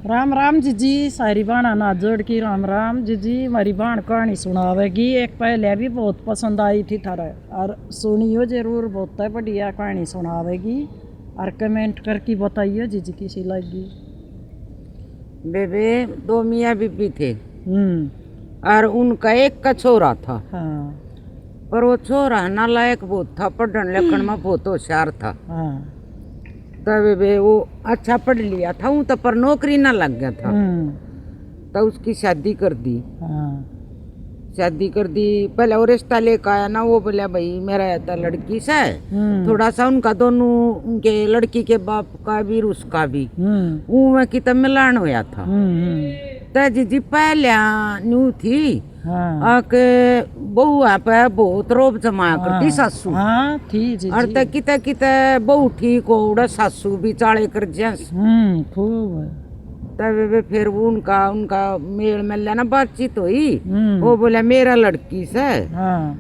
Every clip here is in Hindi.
राम राम जीजी, सारी बाणा ना जोड़ की राम राम जीजी। हमारी बाण कहानी सुनावेगी। एक पहले भी बहुत पसंद आई थी थारा, और सुनियो जरूर, बहुत बढ़िया कहानी सुनावेगी। और कमेंट करके बताइए जीजी किसी लगी। बेबे दो मियाँ बीबी थे और उनका एक का छोरा था। हाँ। पर वो छोरा नालायक बहुत था, पढ़ने लिखने में बहुत होशियार था। हाँ। तब बेबे वो अच्छा पढ़ लिया था हूँ तो, पर नौकरी ना लग गया था। तो उसकी शादी कर दी। हाँ। शादी कर दी। पहले वो रिश्ता लेकर आया ना, वो बोला भाई मेरा था लड़की से थोड़ा सा उनका दोनों, उनके लड़की के बाप का भी और उसका भी में की तब मिलान होया था। तो जीजी पहले न्यू थी। हाँ। आके बहू पे बहुत रोब जमाया करती सासू। हाँ थी जीजी। और तक किते बहू ठीक हो उड़ा, सासू भी चाले कर जस खूब। तब फिर उनका मेल मिल ना बातचीत हुई। वो बोला मेरा लड़की से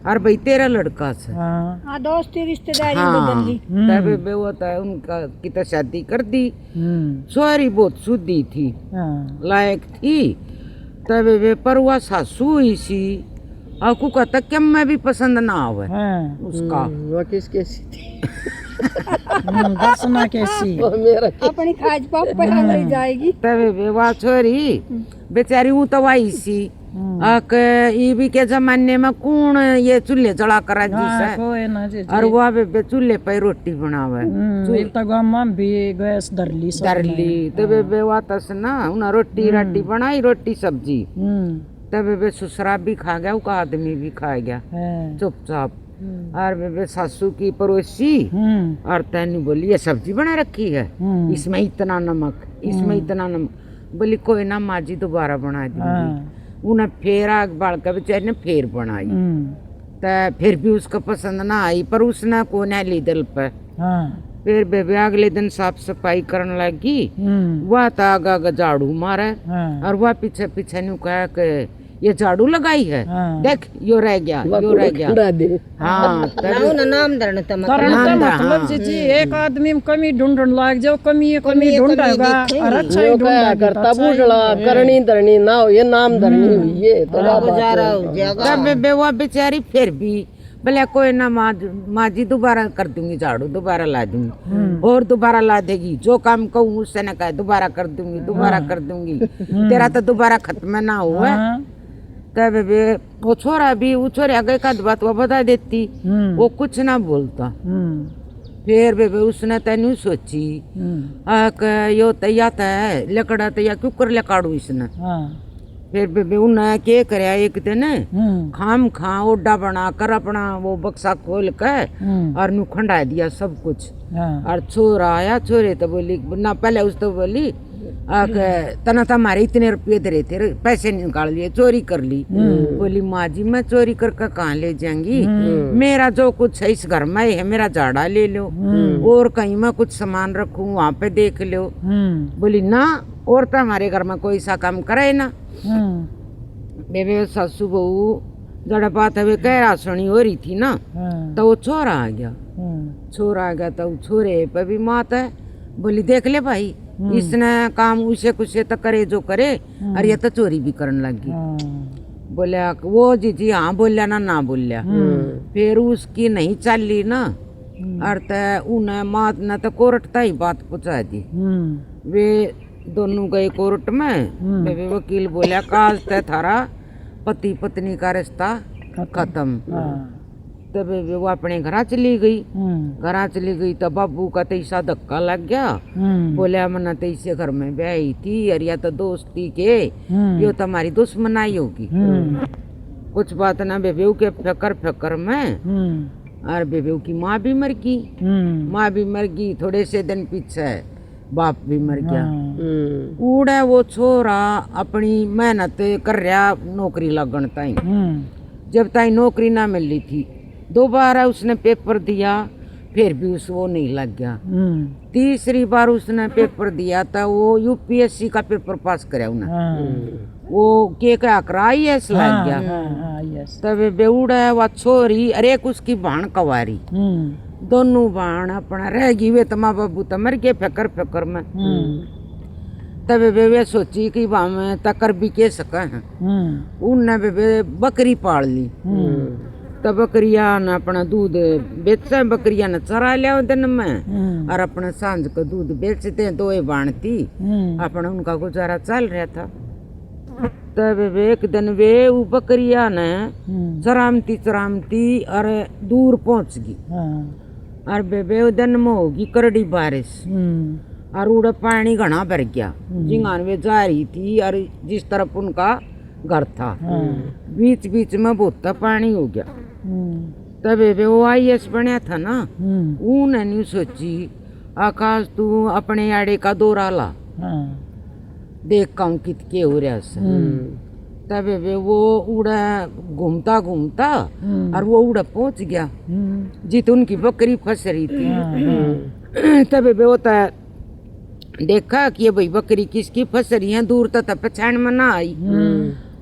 और भाई तेरा लड़का से। हाँ। दोस्ती रिश्तेदारी हाँ। बदल ली। तब वो था उनका किता शादी कर दी। सॉरी बहुत शुद्धि थी, लायक थी। तब वे पर वह सासू इसी आपको कहता क्या मैं भी पसंद ना आवे उसका। वो किस कैसी थी? दर्शना कैसी अपनी खाज पाप पर जाएगी। तब वे वह छोरी बेचारी हूँ तो वाई सी ये भी के जमाने में कौन ये चूल्हे जला कर और वह बे चूल्हे पे रोटी बनावे। तो गाँव में भी गैस धरली तो बे वातस ना उन्हें रोटी राटी बनाई, रोटी सब्जी। तब बे ससुरा भी खा गया, उसका आदमी भी खा गया चुपचाप। और बे सासू की पड़ोसी और तैनी बोली ये सब्जी बना रखी है, इसमें इतना नमक, इसमें इतना नमक। बोली कोई ना माँ जी दोबारा बना दूंगी। उन्हें फिर आग बाल कर बेचारी ने फिर बनाई। तो फिर भी उसको पसंद ना आई, पर उसने कौन ली दिल पे। फिर बेबे अगले दिन साफ सफाई करने लगी। वह तो आगा झाड़ू मारे और वह पीछे पीछे न्यू कहा कि ये झाड़ू लगाई है, देख यो रह गया, यो रह गया। हाँ नाम धरने मतलब जी एक आदमी में कमी ढूंढने लग जाओ, कमी ढूंढेगा और अच्छा ही ढूंढेगा करता बूढ़ा करनी धरनी ना हो, ये नाम धरनी हुई है तो गुजारा हो जाएगा। तब वो बेचारी फिर भी बोले कोई ना माँ जी दोबारा कर दूंगी, झाड़ू दोबारा ला दूंगी और दोबारा ला देगी। जो काम कहूँ उससे न कहे दोबारा कर दूंगी, दोबारा कर दूंगी, तेरा तो दोबारा खत्म ना हुआ। तब वो छोरा भी वो छोरे आगे का बात वो बता देती, वो कुछ ना बोलता। फिर बेबे उसने तेनू सोची यो तैया है लकड़ा तैया क्यों कर लकाड़ू इसने। फिर बेबे उन्हें क्या कराया, एक दिन खाम खा ओडा बना कर अपना वो बक्सा खोल कर और नू खंडा दिया सब कुछ। और छोरा आया, छोरे तो बोली ना, पहले उस तो बोली तना हमारे इतने रुपये दे रहे थे, पैसे निकाल लिए, चोरी कर ली। बोली माँ जी मैं चोरी करके कहाँ ले जाएंगी, मेरा जो कुछ है इस घर में है, मेरा झाड़ा ले लो और कहीं मैं कुछ सामान रखूं वहाँ पे देख लो। बोली ना, और तो हमारे घर में कोई सा काम करे ना। बेबे सासू बहू जड़ा बात है कह रहा सुनी हो रही थी ना, तो वो छोरा आ गया। छोरा आ गया तो छोरे पे भी मात है। बोली देख ले भाई, इसने काम उसे कुछ तो करे जो करे, और ये तो चोरी भी करने लगी। बोलिया वो जीजी हाँ बोलिया ना बोलिया। फिर उसकी नहीं चली ना, और उन्हें मात ने तो कोर्ट तक ही बात पहुंचा दी। वे दोनों गए कोर्ट में। वे वकील बोलिया काज तय थारा पति पत्नी का रिश्ता खत्म। तब वो अपने घर चली गई तो बाबू का तैसा धक्का लग गया। बोलिया मना तैसे घर में ब्याही थी और या तो दोस्ती के यो तुम्हारी दुश्मनाई होगी। कुछ बात ना बेबे के फकर में। और बेबे की माँ भी मर गई। थोड़े से दिन पीछे बाप भी मर गया। उड़ा वो छोरा अपनी मेहनत कर रहा नौकरी लगन ताई। जब ताई नौकरी ना मिली थी, दोबारा उसने पेपर दिया, फिर भी वो नहीं लग गया। तीसरी बार उसने पेपर दिया था, वो यूपीएससी का पेपर पास कराया उन्हें। वो के IAS लग गया। तब बेउड़ा वह छोरी अरे उसकी भाण कवारी, दोनों भाण अपना रह गई। वे तो माँ बाबू तो मर गए फेकर में। तब वे सोची कि वहाँ में तकर भी के सका है। उनने वे बकरी पाल ली। तब बकरिया ने अपना दूध बेचा, बकरिया ने चरा लिया दिन में और अपना सांझ को दूध बेचते दो बाणती अपना उनका गुजारा चल रहा था। तब वे एक दिन वे वो बकरिया ने चरामती चरामती और दूर पहुंच गई और वे दिन में होगी करड़ी बारिश और उड़ा पानी घना भर गया। जिंगान वे जा रही थी और जिस तरफ उनका घर था बीच बीच में बहुत पानी हो गया। तब वे वो IAS बनया था ना, उन्हें नहीं सोची आकाश तू अपने आड़े का दौरा ला देख काऊ कित के हो रहा से। तब वे वो उड़ा घूमता घूमता और वो उड़ा पहुंच गया जित उनकी बकरी फंस रही थी। तब वे होता देखा कि ये भाई बकरी किसकी फंस रही है, दूर तक पहचान में ना आई।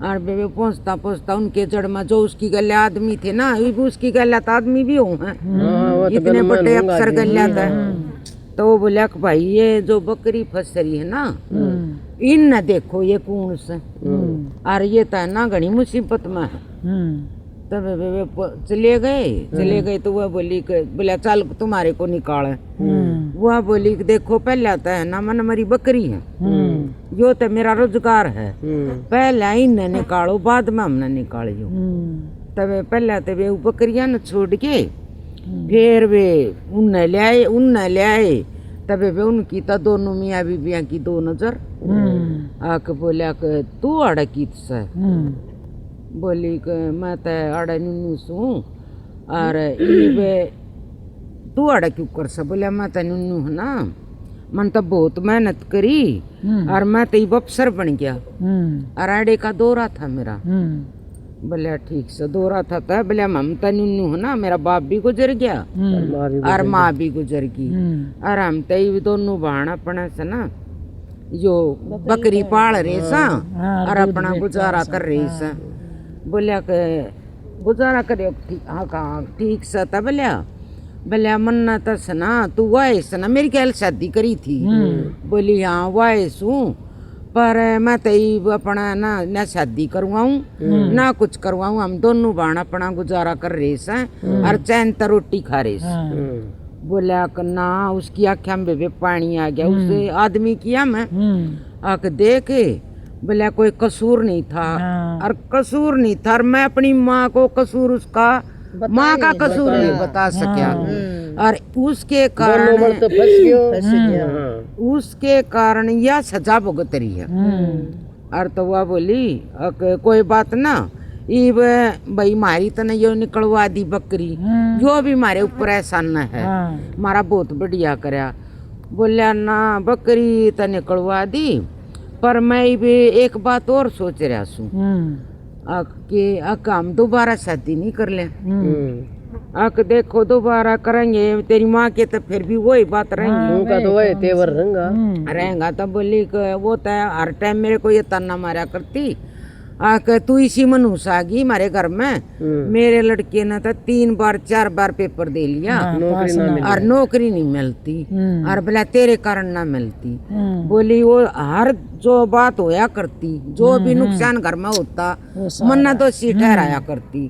और वे पहुंचता पहुंचता उनके जड़ में जो उसकी गले आदमी थे ना, ये भी उसकी गले तो आदमी भी हो हैं, इतने बड़े अफसर गल्या था। तो वो बोला कि भाई ये जो बकरी फंस रही है ना, इन न देखो ये कौन से और ये तो ना घनी मुसीबत में है। तब वे चले गए तो वह बोली बोला चल तुम्हारे को निकाले। वह बोली देखो पहले तो है ना मन मरी बकरी है, यो तो मेरा रोजगार है, पहले इन्हें निकालो बाद में हमने निकालियो। तब पहले तो वे बकरियां न छोड़ के फिर वे उन्हें ले आए। तब वे उनकी तो दोनों मियाँ बीबियाँ की दो नजर आके बोला कि तू अड़की से, बोली कि मैं तो अड़ा नुनू सू और तू अड़ा क्यों कर सा, बोले मैं तो नुनू है ना, मन तो बहुत मेहनत करी और मैं तो अफसर बन गया और आड़े का दौरा था मेरा। बोले ठीक से दौरा था तो बोले हम तो नुनू है ना, मेरा बाप भी गुजर गया और माँ भी गुजर गई और हम तो दोनों बहन अपने से ना जो बकरी पाल रहे सा और अपना गुजारा कर रही सा। बोलिया के गुजारा करियो हाँ कहाँ ठीक से था। बोलिया मन्ना तस ना तू वाइस ना मेरी ख्याल शादी करी थी। बोली हाँ वाइस हूँ पर मैं तो अपना ना शादी करवाऊँ ना कुछ करवाऊँ, हम दोनों बाण अपना गुजारा कर रहे सा और चैन तो रोटी खा रहे सा। बोला ना उसकी आँखें में भी पानी आ गया, उस आदमी किया मैं आके देखे। बोला कोई कसूर नहीं था और कसूर नहीं था और मैं अपनी माँ को कसूर उसका माँ का कसूर नहीं बता सका और उसके कारण उसके कारण यह सजा भुगत रही है। और तो वह बोली कोई बात ना इब भाई मारी तने यो निकलवा दी बकरी, जो भी मारे ऊपर एहसान है मारा बहुत बढ़िया करया। बोलिया ना बकरी तो निकलवा दी पर मैं भी एक बात और सोच रहा हूँ कि हम दोबारा शादी नहीं कर ले। देखो दोबारा करेंगे तेरी माँ के तो फिर भी वही बात रहेंगी, उनका तो वही तेवर रहेगा। तब बोली वो तो हर टाइम मेरे को ये ताना मारा करती तू इसी मनूस आ गई हमारे घर में। मेरे लड़के ने तो 3 बार 4 बार पेपर दे लिया और नौकरी नहीं मिलती और बोला तेरे कारण ना मिलती। बोली वो हर जो बात होया करती, जो भी नुकसान घर में होता मन्ना तो सी ठहराया करती।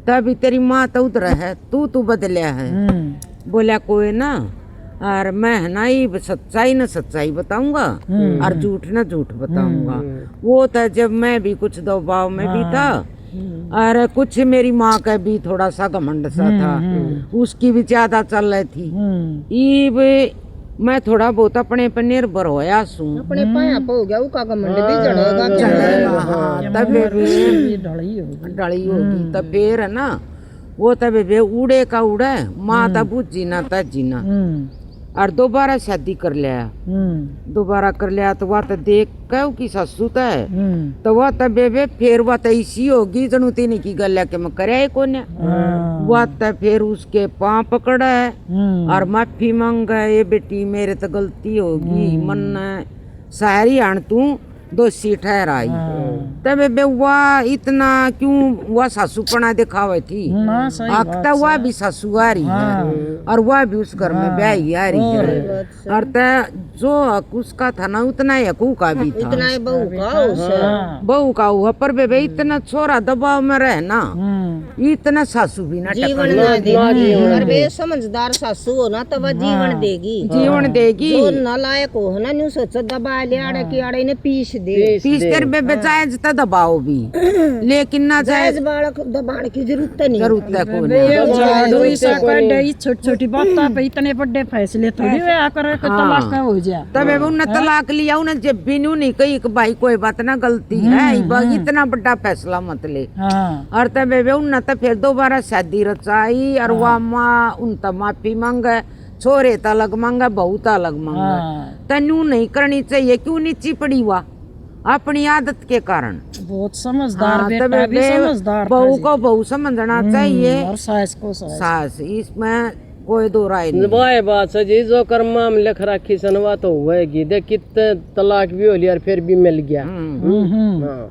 तभी तेरी माँ तो उधर है, तू बदलिया है। बोला कोई ना और मैं है ना ये सच्चाई न सच्चाई बताऊंगा और झूठ न झूठ बताऊंगा। वो था जब मैं भी कुछ दबाव में भी था और कुछ मेरी माँ का भी थोड़ा सा घमंड सा था, उसकी भी ज्यादा चल रही थी। ईब मैं थोड़ा बहुत अपने पर निर्भर होया सू, अपने पाया हो गया उसका घमंड भी चढ़ेगा तब भी ढली होगी। तब फिर है ना वो तब उड़े का उड़े माँ तब जीना था जीना और दोबारा शादी कर लिया। दोबारा कर लिया तो वह तो देख के की ससु तो है तो वह तो बेबे फिर वह तो इसी होगी जनू तीन की गल के मैं करे कोने। वह तो फिर उसके पाँव पकड़ा है और माफी मांगा ये बेटी मेरे तो गलती होगी मन सारी आन तू दोषी ठहराई। तब बे वह इतना क्यों वह सासूपना दिखावे थी। ना सही बात अक्ता वह भी सासू आ रही है और वह भी उस घर में ब्याही आ रही है और जो हक उसका था ना उतना ही हकू का भी था। इतना ही बहू का उसे बहू का हुआ पर बे इतना छोरा दबाव में रहे ना इतना सासू भी ना जीवन टकर ना देगी। और वे समझदार सासू हो ना तो वह जीवन देगी। जीवन देगी। जो नालायक हो ना न्यू सोचो दबा ले आड़े की आड़े ने पीस दे। पीस कर बे जायज तो दबाओ भी लेकिन ना जायज जायज बालक दबाने की जरूरत नहीं। जरूरत है को नहीं। झाड़ू ऐसा कर दे छोटी छोटी बातों पे इतने बड़े फैसले थोड़ी वे आकर के तलाक का हो जा। तब उन्हें तलाक लिया उन्हें जब भी नहीं कही कि भाई कोई बात ना गलती है इतना बड़ा फैसला मत ले। और तब उन्हें तो फिर दोबारा शादी रचाई और वह माँ उन तब माफी मांगे छोरे तो अलग मांगे बहू तो अलग मांगे। तन्यू नहीं करनी चाहिए क्यों नीची पड़ी हुआ अपनी आदत के कारण। बहुत समझदार बेटा भी समझदार बहू को बहू समझना चाहिए और सास को सास इसमें कोई दो राय नहीं। वाह बात है जी जो कर्म में लिख रखी सनवा तो हुएगी देख कितने तलाक भी हो लिया और फिर भी मिल गया। हाँ।